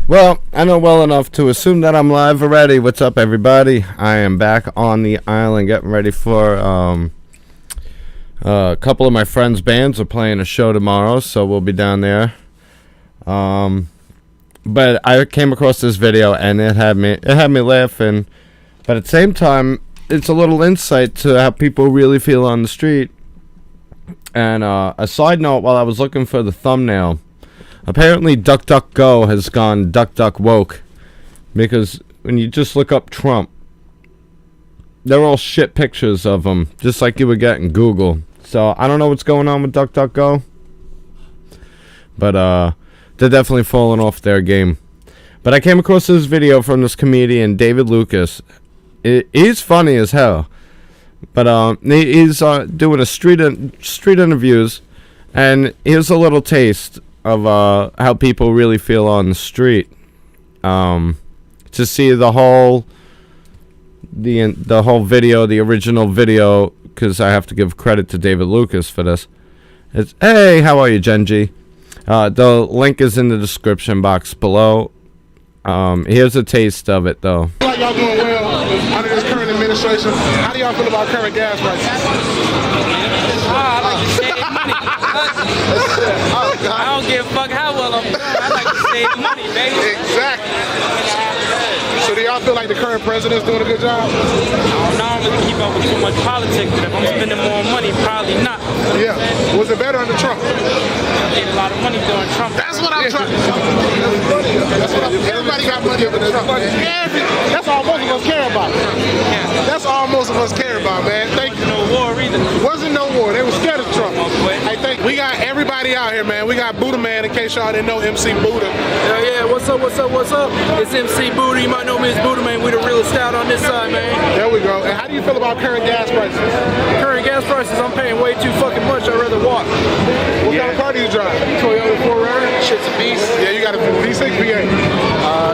Well, I know well enough to assume that I'm live already. What's up, everybody? I am back on the island getting ready for a couple of my friends' bands are playing a show tomorrow, so we'll be down there. But I came across this video and it had me laughing. But at the same time, it's a little insight to how people really feel on the street. And a side note, while I was looking for the thumbnail, apparently DuckDuckGo has gone DuckDuck woke, because when you just look up Trump, they're all shit pictures of him, just like you would get in Google. So I don't know what's going on with DuckDuckGo, but they're definitely falling off their game. But I came across this video from this comedian David Lucas. He's funny as hell, but he's doing a street interviews, and here's a little taste of how people really feel on the street. To see the whole video, the original video, because I have to give credit to David Lucas for this. It's, hey, how are you, Genji? The link is in the description box below. Here's a taste of it, though. Like y'all doing well under this current administration. How do y'all feel about current gas prices? I like to save money. I don't give a fuck how well I'm doing. I like to save money, baby. Exactly. So do y'all feel like the current president's doing a good job? I don't normally keep up with too much politics, but if I'm spending more money, probably not. Yeah. Was it better under Trump? I made a lot of money doing Trump. That's what I'm trying to say. Everybody got money under Trump, man. That's all most of us care about. That's all most of us care about, man. Thank you. No war either. Wasn't no war. They were scared of Trump. Hey, thank you. We got everybody out here, man. We got Buddha Man, in case y'all didn't know MC Buddha. Yeah, what's up? It's MC Buddha. You might know me as Buddha Man. We the realest out on this side, man. There we go. And how do you feel about current gas prices? Current gas prices, I'm paying way too fucking much. I'd rather walk. What kind of car do you drive? Toyota 4Runner. Shit's a beast. Yeah, you got a V6, V8?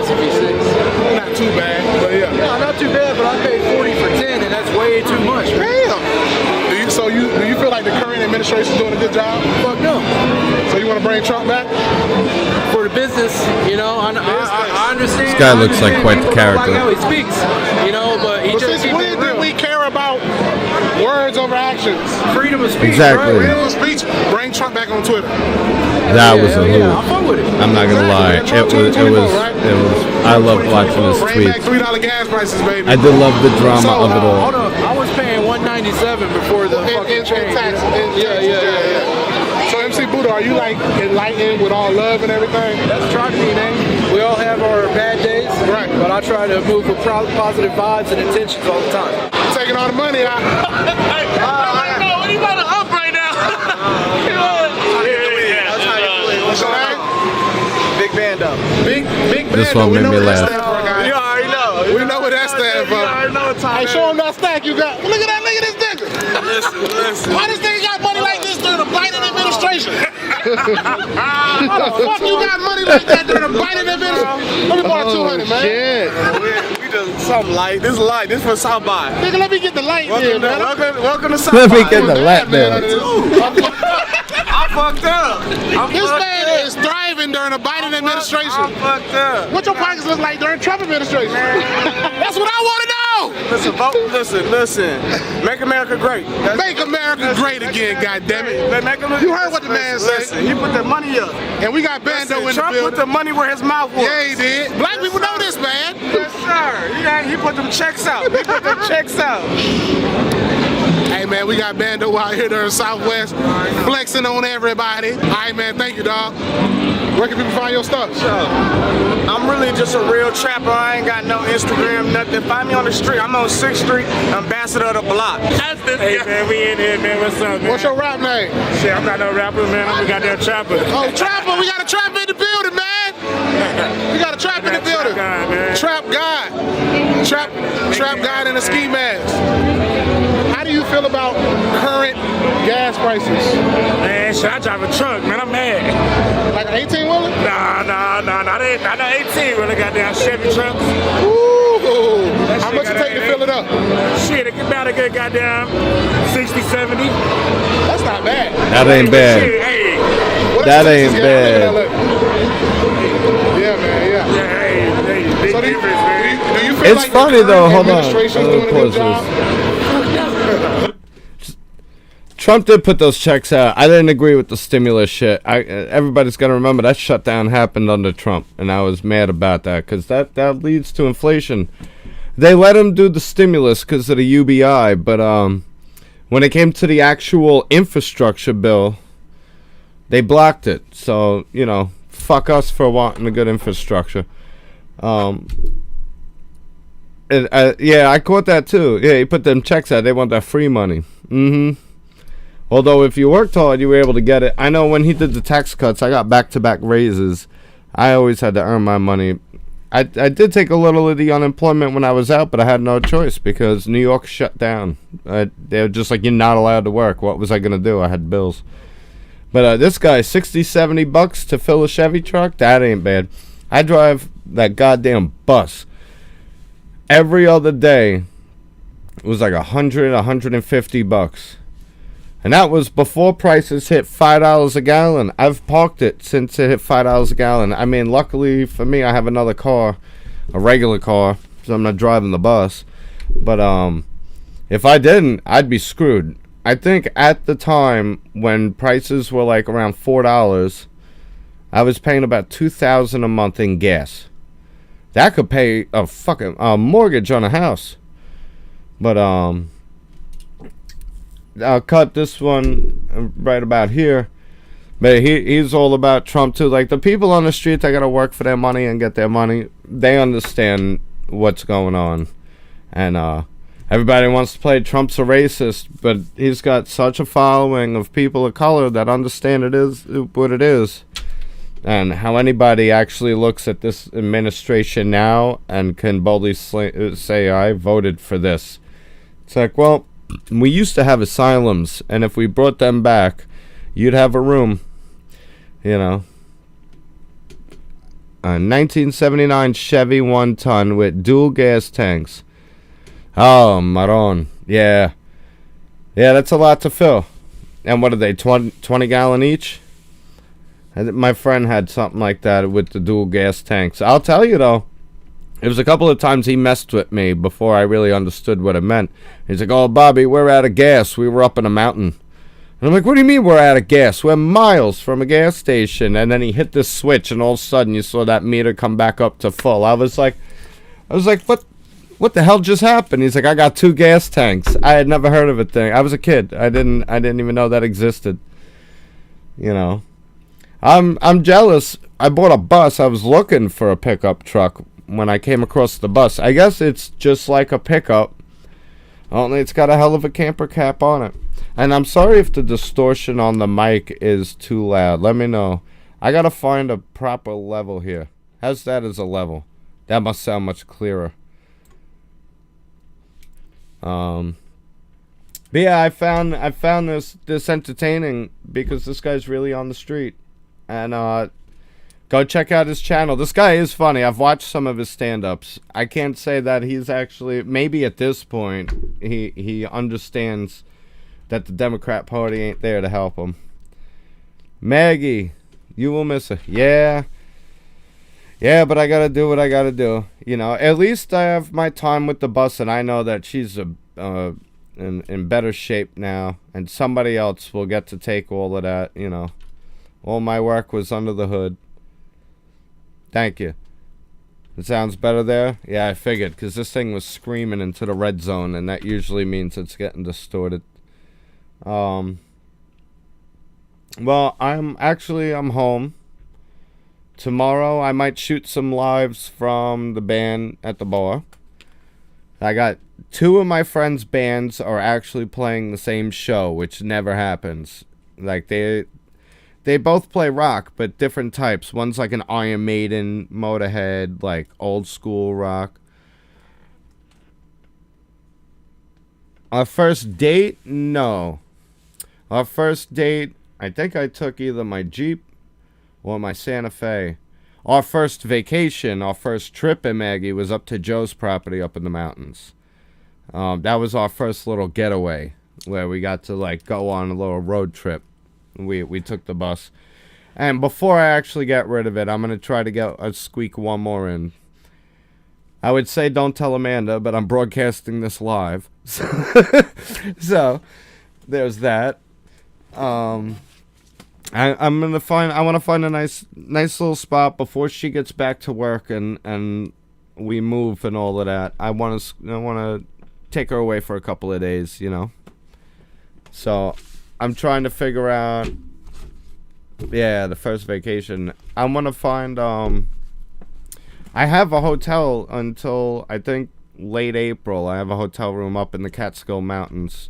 It's a V6. Not too bad, but yeah. No, not too bad, but I paid 40 for 10, and that's way too much, man. Damn. Do you feel like the current administration is doing a good job? Fuck no. So you want to bring Trump back? For the business, you know, I understand. This guy looks like quite the character. Like how he speaks, you know, but he just keeps when it real. did we care about words over actions? Freedom of speech, Exactly. right? Freedom of speech. Bring Trump back on Twitter. That was a hell move. yeah, I'm fun with it. I'm not gonna lie. It was. I loved watching his Bring back tweets. $3 gas prices, baby. I did love the drama So, of it all. Hold up, I was paying $197 before the fucking change. Yeah. So MC Buddha, are you like enlightened with all love and everything? That's try to be, man. We all have our bad days, Right. but I try to move with positive vibes and intentions all the time. Taking all the money out. What are you about to up right now? What's your name? Big band up. Big This Bando. one We made know me what that laugh. stands for, guys. You already know. We know what that stands for. Hey, show him that stack you got. Look at that. Look at this nigga. Listen. Why this nigga got money like this during the Biden administration? How the fuck you got money like that during the Biden administration? Let me borrow 200, man. We just something light. This is light. This for South by. Nigga, let me get the light there, man. Welcome to South Let me by. get the lap there. I'm fucked up. This man is thriving during the Biden administration. I'm fucked up. What your pockets look like during Trump administration? That's what I want to know. Listen, vote. Listen. Make America great. Make America great again, goddammit. You heard what the man said. Listen, he put the money up. And we got Bando in the Trump building. put the money where his mouth was. Yeah, he did. Black people know this, man. Yes, sir. He put them checks out. Hey, man, we got Bando out here during Southwest, flexing on everybody. All right, man, thank you, dog. Where can people find your stuff? I'm really just a real trapper. I ain't got no Instagram, nothing. Find me on the street. I'm on 6th Street, ambassador of the block. Hey, man, we in here, man. What's up, man? What's your rap name? Shit, I'm not no rapper, man. I'm a goddamn trapper. Oh, trapper. We got a trapper in the building, man. We got a trap in the building. Trap God. Trap God in a ski mask. How do you feel about current gas prices? Man, shit, I drive a truck, man. I'm mad. Like an 18-wheeler? Nah, not 18 when I got down Chevy trucks. Ooh. How much it take to fill it up? Shit, it about a good goddamn 60, 70. That's not bad. That ain't bad. Shit, hey. What That is ain't 60? bad. Yeah, man, yeah. Do you feel It's like the funny current though. Hold on. administration's doing a good job? Trump did put those checks out. I didn't agree with the stimulus shit. Everybody's got to remember that shutdown happened under Trump, and I was mad about that because that leads to inflation. They let him do the stimulus because of the UBI, but when it came to the actual infrastructure bill, they blocked it. So, you know, fuck us for wanting a good infrastructure. Yeah, I caught that too. Yeah, he put them checks out. They want that free money. Although if you worked hard, you were able to get it. I know when he did the tax cuts, I got back-to-back raises. I always had to earn my money. I did take a little of the unemployment when I was out, but I had no choice because New York shut down. They were just like, you're not allowed to work. What was I going to do? I had bills. But this guy, $60-$70 to fill a Chevy truck, that ain't bad. I drive that goddamn bus. Every other day, it was like $150. And that was before prices hit $5 a gallon. I've parked it since it hit $5 a gallon. I mean, luckily for me, I have another car, a regular car, so I'm not driving the bus. But if I didn't, I'd be screwed. I think at the time when prices were like around $4, I was paying about $2,000 a month in gas. That could pay a fucking mortgage on a house. But I'll cut this one right about here. But he's all about Trump too. Like the people on the street, they gotta work for their money and get their money. They understand what's going on, and everybody wants to play Trump's a racist, but he's got such a following of people of color that understand it is what it is, and how anybody actually looks at this administration now and can boldly say, "I voted for this." It's like, well, we used to have asylums, and if we brought them back, you'd have a room, you know. A 1979 Chevy 1-ton with dual gas tanks. Oh, Maron. Yeah. Yeah, that's a lot to fill. And what are they, 20 gallon each? My friend had something like that with the dual gas tanks. I'll tell you, though. It was a couple of times he messed with me before I really understood what it meant. He's like, oh, Bobby, we're out of gas. We were up in a mountain. And I'm like, what do you mean we're out of gas? We're miles from a gas station. And then he hit this switch, and all of a sudden you saw that meter come back up to full. I was like, what the hell just happened? He's like, I got 2 gas tanks. I had never heard of a thing. I was a kid. I didn't even know that existed. You know. I'm jealous. I bought a bus. I was looking for a pickup truck when I came across the bus. I guess it's just like a pickup, only it's got a hell of a camper cap on it. And I'm sorry if the distortion on the mic is too loud. Let me know. I gotta find a proper level here. How's that as a level? That must sound much clearer. But yeah, I found this entertaining because this guy's really on the street. And go check out his channel. This guy is funny. I've watched some of his stand-ups. I can't say that he's actually... Maybe at this point, he understands that the Democrat Party ain't there to help him. Maggie, you will miss her. Yeah. Yeah, but I gotta do what I gotta do. You know, at least I have my time with the bus, and I know that she's in better shape now. And somebody else will get to take all of that, you know. All my work was under the hood. Thank you. It sounds better there? Yeah, I figured, because this thing was screaming into the red zone, and that usually means it's getting distorted. Well, I'm home. Tomorrow, I might shoot some lives from the band at the bar. I got 2 of my friends' bands are actually playing the same show, which never happens. Like, they both play rock, but different types. One's like an Iron Maiden, Motorhead, like old school rock. Our first date? No. Our first date, I think I took either my Jeep or my Santa Fe. Our first vacation, our first trip in Maggie was up to Joe's property up in the mountains. That was our first little getaway where we got to like go on a little road trip. We took the bus. And before I actually get rid of it, I'm going to try to squeak one more in. I would say don't tell Amanda, but I'm broadcasting this live. So there's that. I'm gonna find. I want to find a nice little spot before she gets back to work and we move and all of that. I want to take her away for a couple of days, you know. So I'm trying to figure out. Yeah, the first vacation. I want to find. I have a hotel until I think late April. I have a hotel room up in the Catskill Mountains.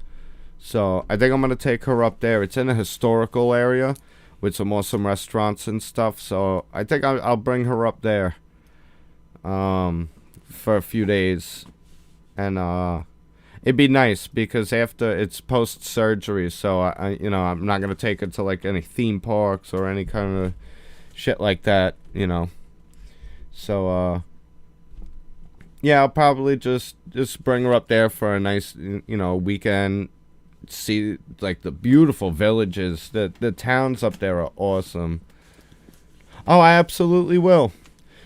So I think I'm going to take her up there. It's in a historical area with some awesome restaurants and stuff. So I think I'll bring her up there for a few days. And it'd be nice because after it's post-surgery. So, I'm not going to take her to like any theme parks or any kind of shit like that, you know. So, yeah, I'll probably just bring her up there for a nice, weekend. See, like, the beautiful villages. The towns up there are awesome. Oh, I absolutely will.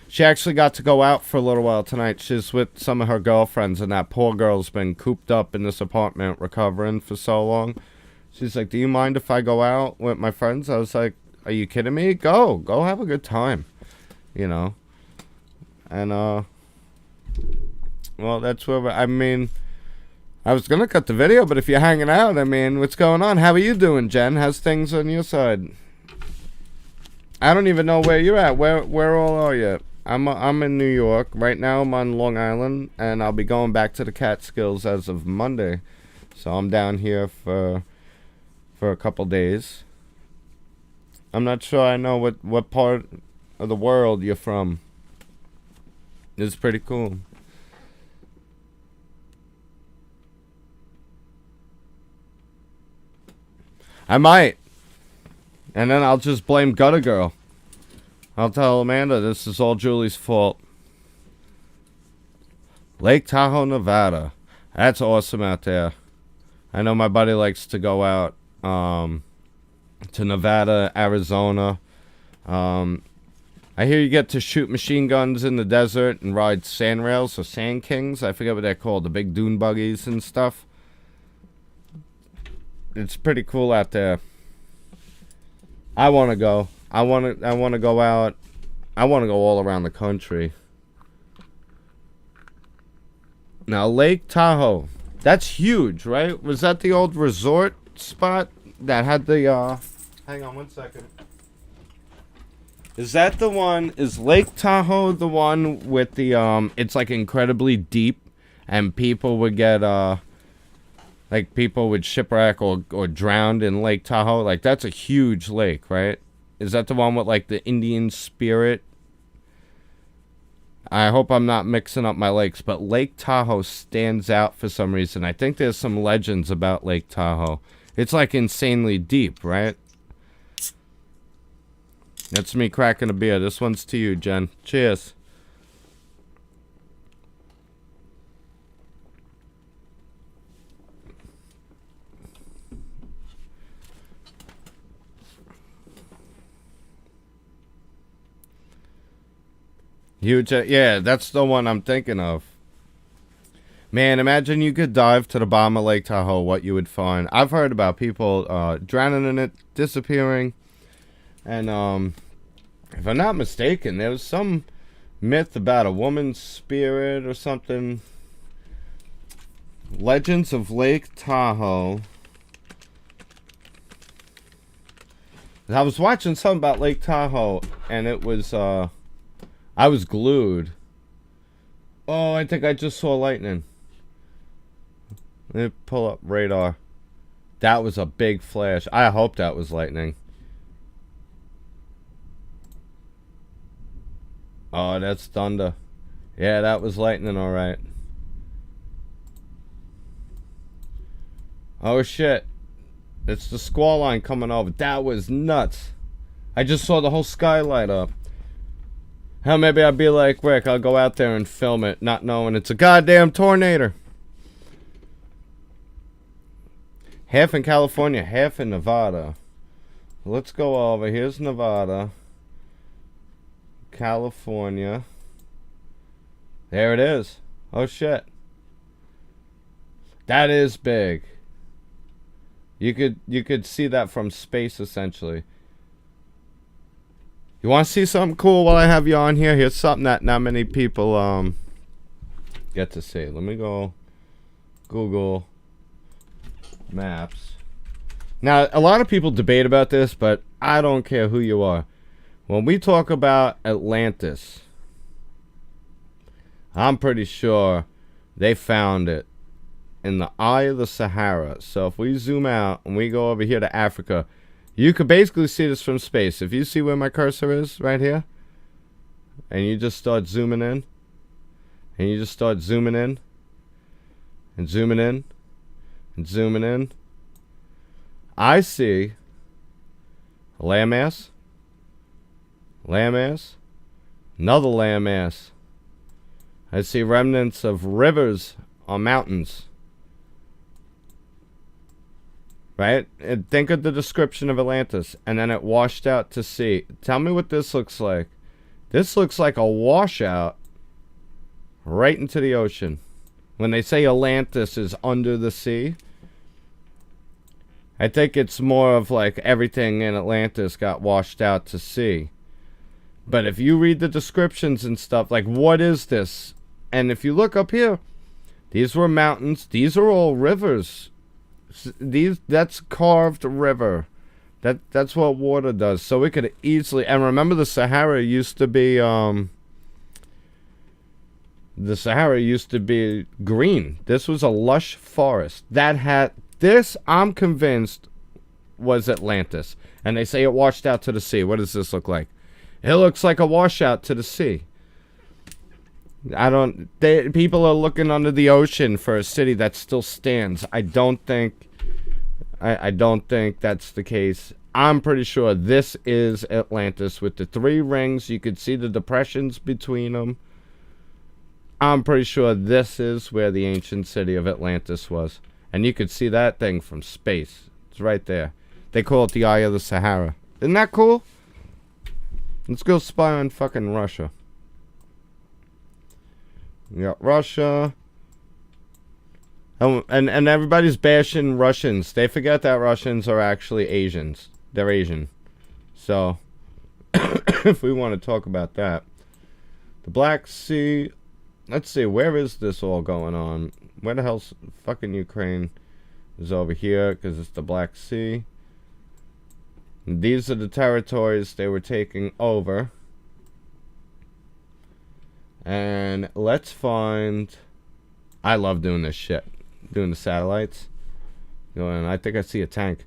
She actually got to go out for a little while tonight. She's with some of her girlfriends, and that poor girl's been cooped up in this apartment recovering for so long. She's like, do you mind if I go out with my friends? I was like, are you kidding me? Go have a good time, you know. And, well, that's where I was going to cut the video, but if you're hanging out, what's going on? How are you doing, Jen? How's things on your side? I don't even know where you're at. Where all are you? I'm in New York. Right now I'm on Long Island, and I'll be going back to the Catskills as of Monday. So I'm down here for a couple days. I'm not sure I know what part of the world you're from. It's pretty cool. I might. And then I'll just blame Gutter Girl. I'll tell Amanda this is all Julie's fault. Lake Tahoe, Nevada. That's awesome out there. I know my buddy likes to go out to Nevada, Arizona. I hear you get to shoot machine guns in the desert and ride sand rails or sand kings. I forget what they're called. The big dune buggies and stuff. It's pretty cool out there. I want to go. I want to go out. I want to go all around the country. Now, Lake Tahoe. That's huge, right? Was that the old resort spot that had the, hang on one second. Is that the one, is Lake Tahoe the one with the, it's like incredibly deep and people would get, like people would shipwreck or drowned in Lake Tahoe? Like, that's a huge lake, right? Is that the one with, like, the Indian spirit? I hope I'm not mixing up my lakes, but Lake Tahoe stands out for some reason. I think there's some legends about Lake Tahoe. It's, like, insanely deep, right? That's me cracking a beer. This one's to you, Jen. Cheers. Huge, yeah, that's the one I'm thinking of. Man, imagine you could dive to the bottom of Lake Tahoe, what you would find. I've heard about people drowning in it, disappearing. And if I'm not mistaken, there was some myth about a woman's spirit or something. Legends of Lake Tahoe. I was watching something about Lake Tahoe, and it was, I was glued. Oh, I think I just saw lightning. Let me pull up radar. That was a big flash. I hope that was lightning. Oh, that's thunder. Yeah, that was lightning, alright. Oh, shit. It's the squall line coming over. That was nuts. I just saw the whole sky light up. Hell, maybe I'd be like Rick. I'll go out there and film it, not knowing it's a goddamn tornado. Half in California, half in Nevada. Let's go over. Here's Nevada. California. There it is. Oh shit. That is big. You could see that from space essentially. You want to see something cool while I have you on here? Here's something that not many people get to see. Let me go Google Maps. Now, a lot of people debate about this, but I don't care who you are. When we talk about Atlantis, I'm pretty sure they found it in the eye of the Sahara. So if we zoom out and we go over here to Africa, you could basically see this from space. If you see where my cursor is right here, and you just start zooming in, and you just start zooming in, and zooming in, and zooming in, I see a landmass, landmass, another landmass. I see remnants of rivers on mountains. Right? And think of the description of Atlantis. And then it washed out to sea. Tell me what this looks like. This looks like a washout right into the ocean. When they say Atlantis is under the sea, I think it's more of like everything in Atlantis got washed out to sea. But if you read the descriptions and stuff, like what is this? And if you look up here, these were mountains. These are all rivers. That's carved river. That's what water does. So we could easily, and remember the Sahara used to be green. This was a lush forest that had this. I'm convinced was Atlantis, and they say it washed out to the sea. What does this look like? It looks like a washout to the sea. People are looking under the ocean for a city that still stands. I don't think that's the case. I'm pretty sure this is Atlantis with the 3 rings. You could see the depressions between them. I'm pretty sure this is where the ancient city of Atlantis was. And you could see that thing from space. It's right there. They call it the Eye of the Sahara. Isn't that cool? Let's go spy on fucking Russia. We got Russia. And everybody's bashing Russians. They forget that Russians are actually Asians. They're Asian. So, if we want to talk about that. The Black Sea. Let's see, where is this all going on? Where the hell's fucking Ukraine is over here, because it's the Black Sea. And these are the territories they were taking over. And let's find... I love doing this shit. Doing the satellites. Going, I think I see a tank.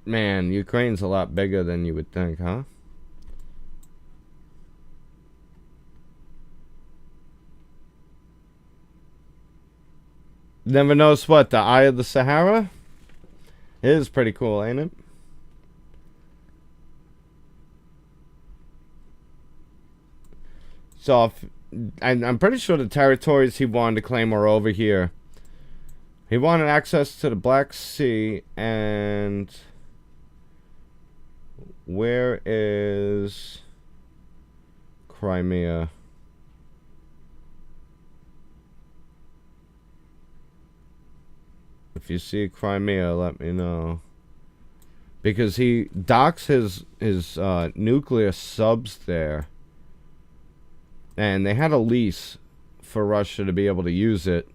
Man, Ukraine's a lot bigger than you would think, huh? Never noticed what? The Eye of the Sahara? It is pretty cool, ain't it? So, I'm pretty sure the territories he wanted to claim are over here. He wanted access to the Black Sea, and... where is Crimea? If you see Crimea, let me know. Because he docks his nuclear subs there. And they had a lease for Russia to be able to use it.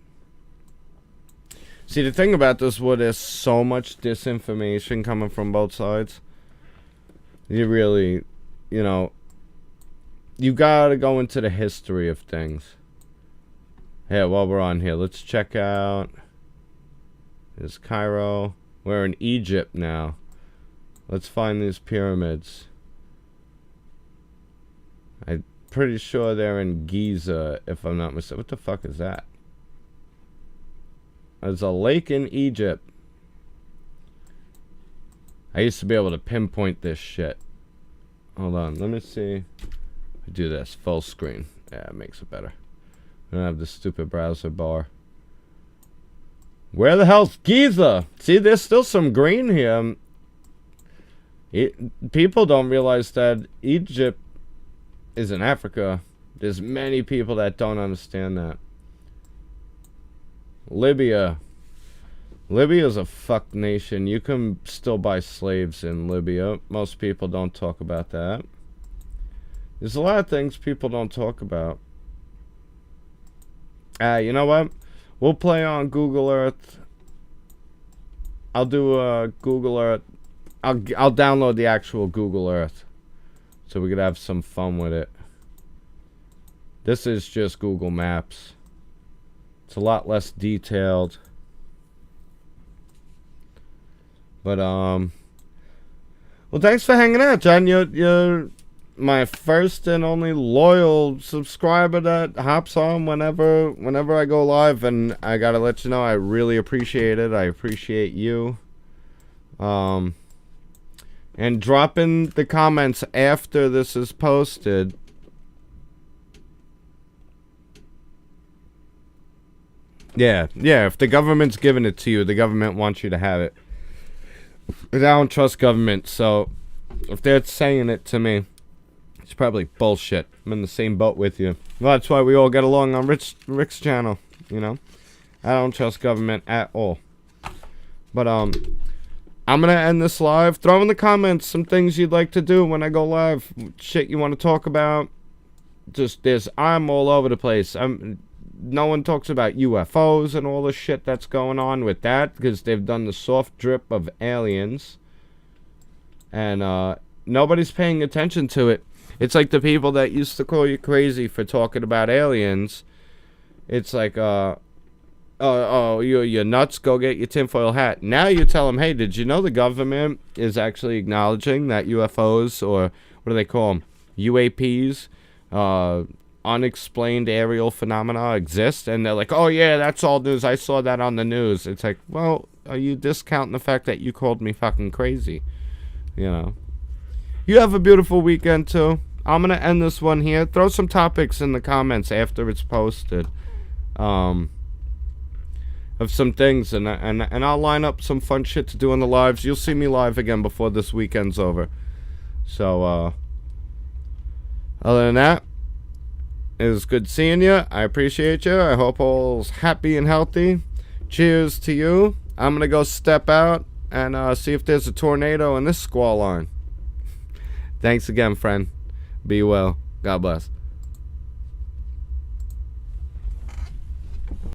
See, the thing about this war, there's so much disinformation coming from both sides. You really, you know, you gotta go into the history of things. Yeah, while we're on here, let's check out... There's Cairo. We're in Egypt now. Let's find these pyramids. I'm pretty sure they're in Giza, if I'm not mistaken. What the fuck is that? There's a lake in Egypt. I used to be able to pinpoint this shit. Hold on, let me see. Do this full screen. Yeah, it makes it better. I don't have this stupid browser bar. Where the hell's Giza? See, there's still some green here. People don't realize that Egypt is in Africa. There's many people that don't understand that. Libya. Libya's a fuck nation. You can still buy slaves in Libya. Most people don't talk about that. There's a lot of things people don't talk about. You know what? We'll play on Google Earth. I'll do a Google Earth. I'll download the actual Google Earth so we could have some fun with it. This is just Google Maps. It's a lot less detailed. But well, thanks for hanging out, John. You're my first and only loyal subscriber that hops on whenever I go live, and I gotta let you know I really appreciate it. I appreciate you. And drop in the comments after this is posted. Yeah, if the government's giving it to you, the government wants you to have it. I don't trust government, so if they're saying it to me, it's probably bullshit. I'm in the same boat with you. Well, that's why we all get along on Rick's channel, you know? I don't trust government at all. But, I'm gonna end this live. Throw in the comments some things you'd like to do when I go live. Shit you want to talk about. I'm all over the place. No one talks about UFOs and all the shit that's going on with that, because they've done the soft drip of aliens. And, nobody's paying attention to it. It's like the people that used to call you crazy for talking about aliens. It's like, you're nuts, go get your tinfoil hat. Now you tell them, hey, did you know the government is actually acknowledging that UFOs, or what do they call them, UAPs, unexplained aerial phenomena exist? And they're like, oh yeah, that's all news, I saw that on the news. It's like, well, are you discounting the fact that you called me fucking crazy? You know. You have a beautiful weekend too. I'm gonna end this one here. Throw some topics in the comments after it's posted. Of some things, and I'll line up some fun shit to do on the lives. You'll see me live again before this weekend's over. So, other than that, it was good seeing you. I appreciate you. I hope all's happy and healthy. Cheers to you. I'm gonna go step out and see if there's a tornado in this squall line. Thanks again, friend. Be well. God bless.